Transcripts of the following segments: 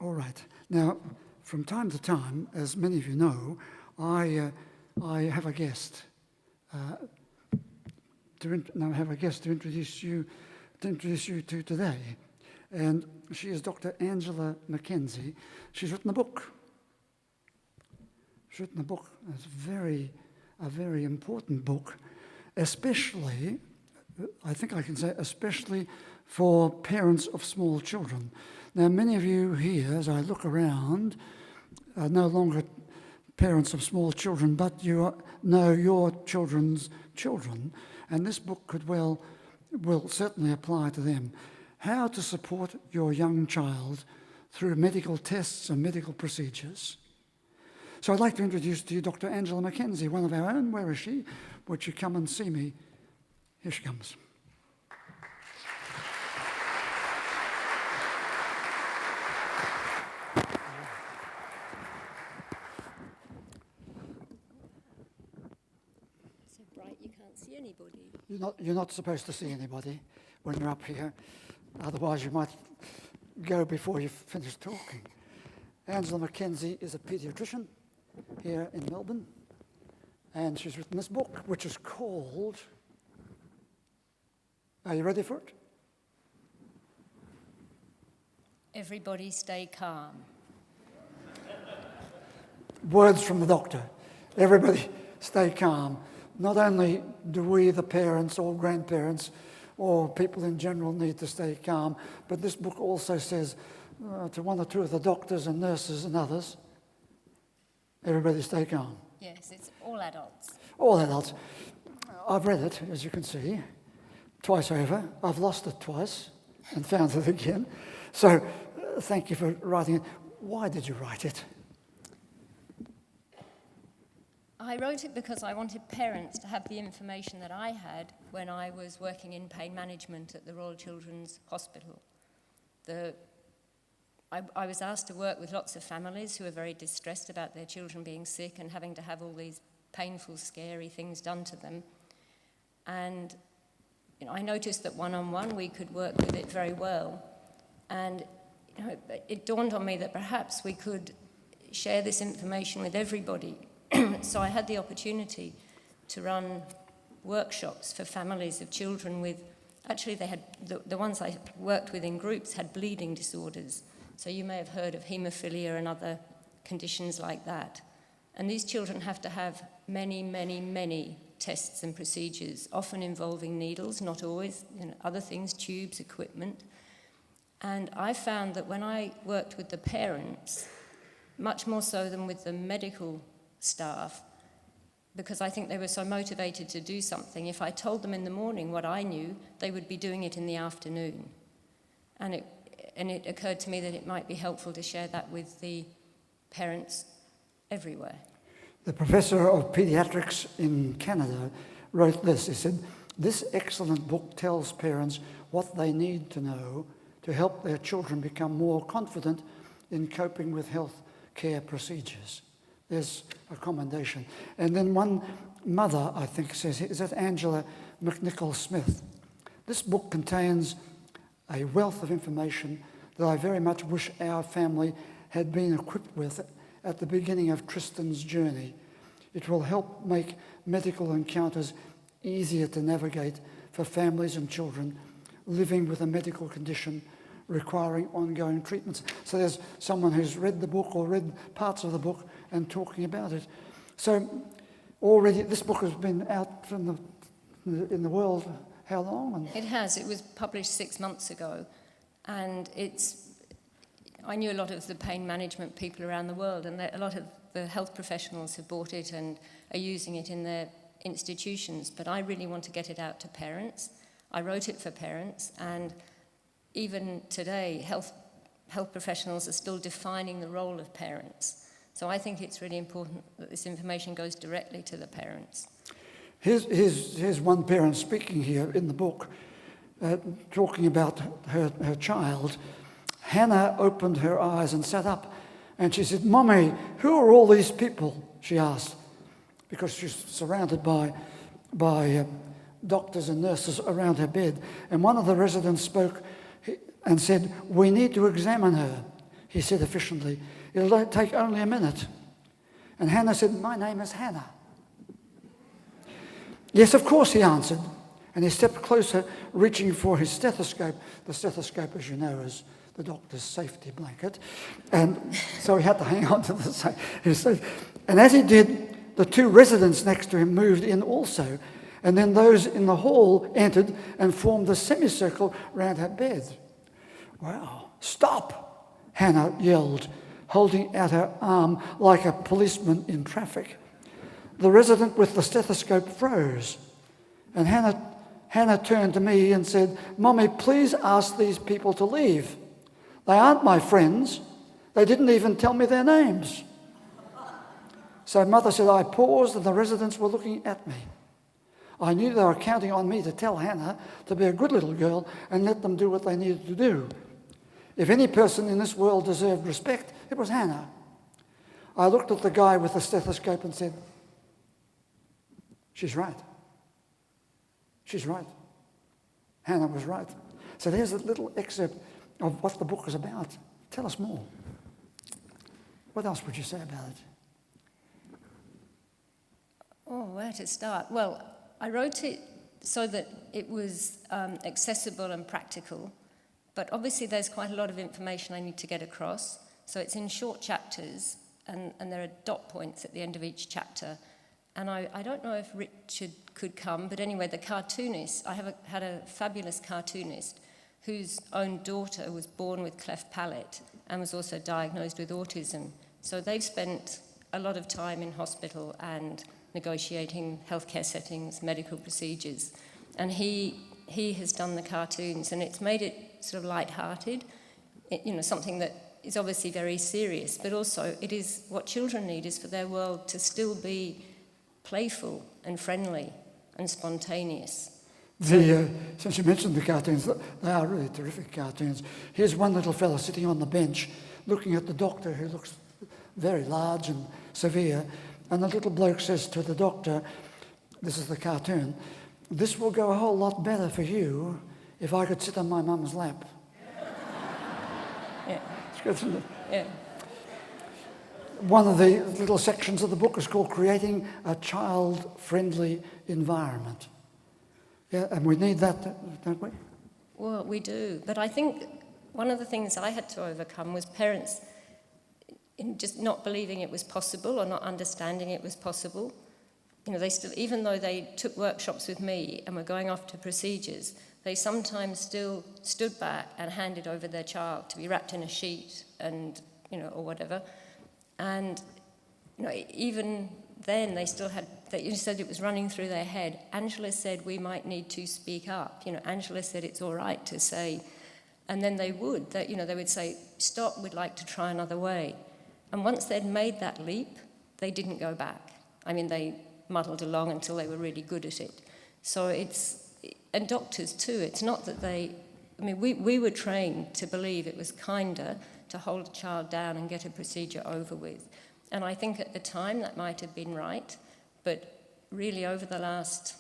All right. Now, from time to time, as many of you know, I have a guest. To introduce you to today, and she is Dr Angela Mackenzie. She's written a book. It's a very important book, especially, I think I can say, especially for parents of small children. Now, many of you here, as I look around, are no longer parents of small children, but you know your children's children, and this book will certainly apply to them. How to support your young child through medical tests and medical procedures. So I'd like to introduce to you Dr. Angela Mackenzie, one of our own. Where is she? Would you come and see me? Here she comes. So bright you can't see anybody. You're not supposed to see anybody when you're up here. Otherwise you might go before you've finished talking. Angela Mackenzie is a pediatrician here in Melbourne, and she's written this book, which is called, are you ready for it? Everybody stay calm. Words from the doctor. Everybody stay calm. Not only do we, the parents or grandparents or people in general, need to stay calm, but this book also says to one or two of the doctors and nurses and others, everybody stay calm. Yes, it's all adults. All adults. I've read it, as you can see, twice over. I've lost it twice and found it again. So thank you for writing it. Why did you write it? I wrote it because I wanted parents to have the information that I had when I was working in pain management at the Royal Children's Hospital. I was asked to work with lots of families who were very distressed about their children being sick and having to have all these painful, scary things done to them. And I noticed that one-on-one we could work with it very well. And it dawned on me that perhaps we could share this information with everybody. So I had the opportunity to run workshops for families of children with, actually they had, the ones I worked with in groups had bleeding disorders. So you may have heard of haemophilia and other conditions like that. And these children have to have many, many, many tests and procedures, often involving needles, not always, other things, tubes, equipment. And I found that when I worked with the parents, much more so than with the medical staff, because I think they were so motivated to do something, if I told them in the morning what I knew, they would be doing it in the afternoon. And it occurred to me that it might be helpful to share that with the parents everywhere. The professor of pediatrics in Canada wrote this. He said, "This excellent book tells parents what they need to know to help their children become more confident in coping with health care procedures." There's a commendation. And then one mother, I think, says, is that Angela McNichol-Smith? "This book contains a wealth of information that I very much wish our family had been equipped with at the beginning of Tristan's journey. It will help make medical encounters easier to navigate for families and children living with a medical condition requiring ongoing treatments." So there's someone who's read the book or read parts of the book and talking about it. So already this book has been out in the world how long? It has. It was published 6 months ago. And I knew a lot of the pain management people around the world, and a lot of the health professionals have bought it and are using it in their institutions. But I really want to get it out to parents. I wrote it for parents, and even today, health professionals are still defining the role of parents. So I think it's really important that this information goes directly to the parents. Here's one parent speaking here in the book, talking about her child. Hannah opened her eyes and sat up, and she said, "Mummy, who are all these people?" she asked, because she's surrounded by doctors and nurses around her bed. And one of the residents spoke and said, "We need to examine her. he said efficiently. "It'll take only a minute." And Hannah said, "My name is Hannah." "Yes, of course," he answered. And he stepped closer, reaching for his stethoscope. The stethoscope, as you know, is the doctor's safety blanket. And so he had to hang on to the And as he did, the two residents next to him moved in also. And then those in the hall entered and formed a semicircle round her bed. "Wow, stop!" Hannah yelled, holding out her arm like a policeman in traffic. The resident with the stethoscope froze. And Hannah turned to me and said, "Mommy, please ask these people to leave. They aren't my friends. They didn't even tell me their names." So Mother said, I paused and the residents were looking at me. I knew they were counting on me to tell Hannah to be a good little girl and let them do what they needed to do. If any person in this world deserved respect, it was Hannah. I looked at the guy with the stethoscope and said, "She's right. She's right." Hannah was right. So there's a little excerpt of what the book is about. Tell us more. What else would you say about it? Oh, where to start? Well, I wrote it so that it was accessible and practical, but obviously there's quite a lot of information I need to get across. So it's in short chapters, and there are dot points at the end of each chapter. And I don't know if Richard could come, but anyway, the cartoonist, I had a fabulous cartoonist whose own daughter was born with cleft palate and was also diagnosed with autism. So they've spent a lot of time in hospital and negotiating healthcare settings, medical procedures. And he has done the cartoons, and it's made it sort of light-hearted, something that is obviously very serious, but also it is what children need is for their world to still be playful and friendly and spontaneous. Since you mentioned the cartoons, they are really terrific cartoons. Here's one little fellow sitting on the bench looking at the doctor who looks very large and severe, and the little bloke says to the doctor, this is the cartoon, "This will go a whole lot better for you if I could sit on my mum's lap." Yeah. It's good, isn't it? Yeah. One of the little sections of the book is called Creating a Child-Friendly Environment. Yeah, and we need that, don't we? Well, we do. But I think one of the things I had to overcome was parents in just not believing it was possible or not understanding it was possible. They still, even though they took workshops with me and were going off to procedures, they sometimes still stood back and handed over their child to be wrapped in a sheet and, or whatever. And, even then they still had, you said it was running through their head. Angela said we might need to speak up. Angela said it's all right to say, and then they would, they would say, "Stop, we'd like to try another way." And once they'd made that leap, they didn't go back. They muddled along until they were really good at it. So and doctors too, it's not that we were trained to believe it was kinder to hold a child down and get a procedure over with. And I think at the time that might have been right, but really over the last,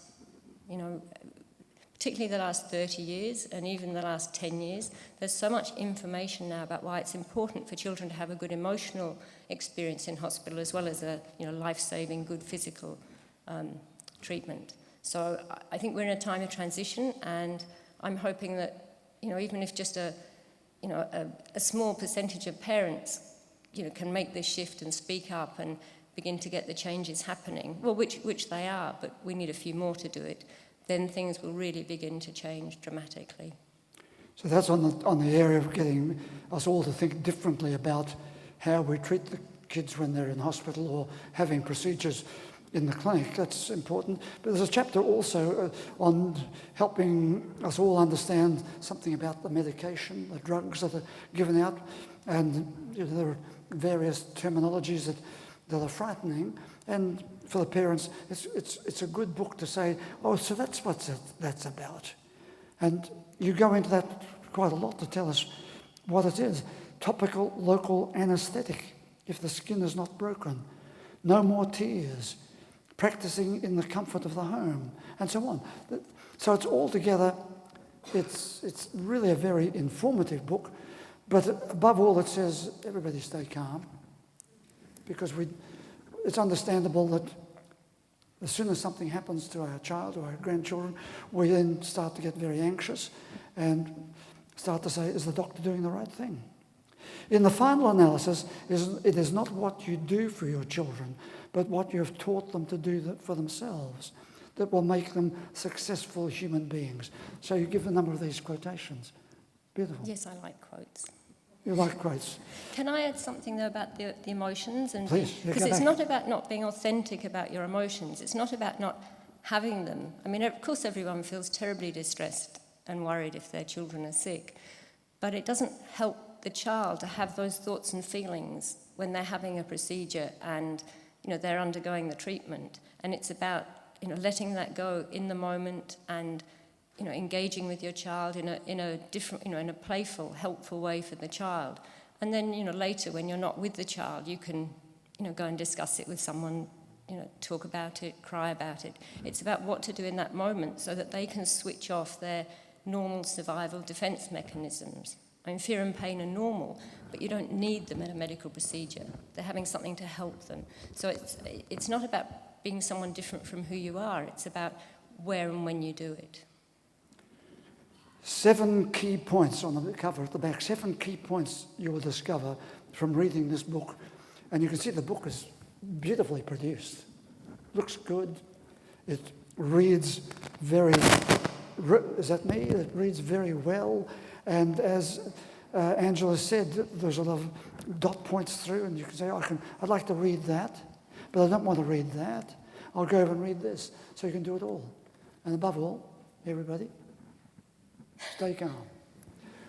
particularly the last 30 years and even the last 10 years, there's so much information now about why it's important for children to have a good emotional experience in hospital as well as a life-saving, good physical treatment. So I think we're in a time of transition, and I'm hoping that, even if just a small percentage of parents, can make this shift and speak up and begin to get the changes happening, well, which they are, but we need a few more to do it, then things will really begin to change dramatically. So that's on the area of getting us all to think differently about how we treat the kids when they're in hospital or having procedures in the clinic. That's important. But there's a chapter also on helping us all understand something about the medication, the drugs that are given out, and there are various terminologies that are frightening. And for the parents, it's a good book to say, oh, so that's what that's about. And you go into that quite a lot to tell us what it is. Topical local anaesthetic, if the skin is not broken. No more tears. Practicing in the comfort of the home, and so on. So it's all together, it's really a very informative book, But above all, it says, everybody stay calm, because it's understandable that as soon as something happens to our child or our grandchildren, we then start to get very anxious and start to say, is the doctor doing the right thing? In the final analysis, it is not what you do for your children, but what you have taught them to do for themselves that will make them successful human beings. So you give a number of these quotations. Beautiful. Yes, I like quotes. You like quotes. Can I add something, though, about the emotions? Please. Because it's not about not being authentic about your emotions. It's not about not having them. I mean, of course, everyone feels terribly distressed and worried if their children are sick, but it doesn't help the child to have those thoughts and feelings when they're having a procedure and, they're undergoing the treatment. And it's about, letting that go in the moment and, engaging with your child in a different, in a playful, helpful way for the child. And then, later when you're not with the child, you can, go and discuss it with someone, talk about it, cry about it. It's about what to do in that moment so that they can switch off their normal survival defence mechanisms. I mean, fear and pain are normal, but you don't need them at a medical procedure. They're having something to help them. So it's not about being someone different from who you are. It's about where and when you do it. 7 key points on the cover at the back. 7 key points you will discover from reading this book. And you can see the book is beautifully produced. Looks good. It reads very... Is that me? It reads very well. And as Angela said, there's a lot of dot points through, and you can say, I'd like to read that, but I don't want to read that. I'll go over and read this. So you can do it all. And above all, everybody, stay calm.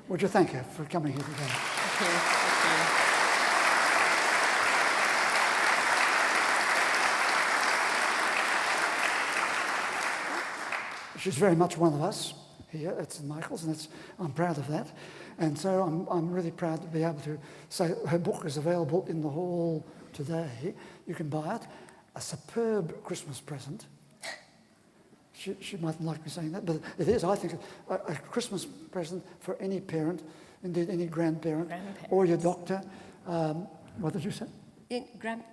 Would you thank her for coming here today? Thank you. She's very much one of us here at St Michael's, and I'm proud of that. And so I'm really proud to be able to say her book is available in the hall today. You can buy it. A superb Christmas present. She mightn't like me saying that, but it is, I think, a Christmas present for any parent, indeed any grandparent, or your doctor. What did you say?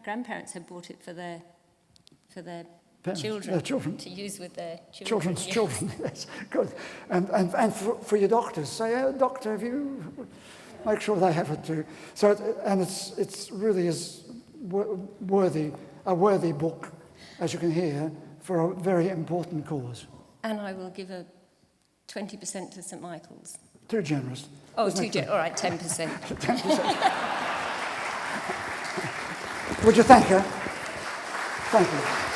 Grandparents have bought it for their Parents, children to use with their children. Children's children, yes, good. And for your doctors, say, oh, doctor, have you... Make sure they have it too. So, it's really is a worthy book, as you can hear, for a very important cause. And I will give a 20% to St Michael's. Too generous. Oh, too generous. All right, 10%. 10%. Would you thank her? Thank you.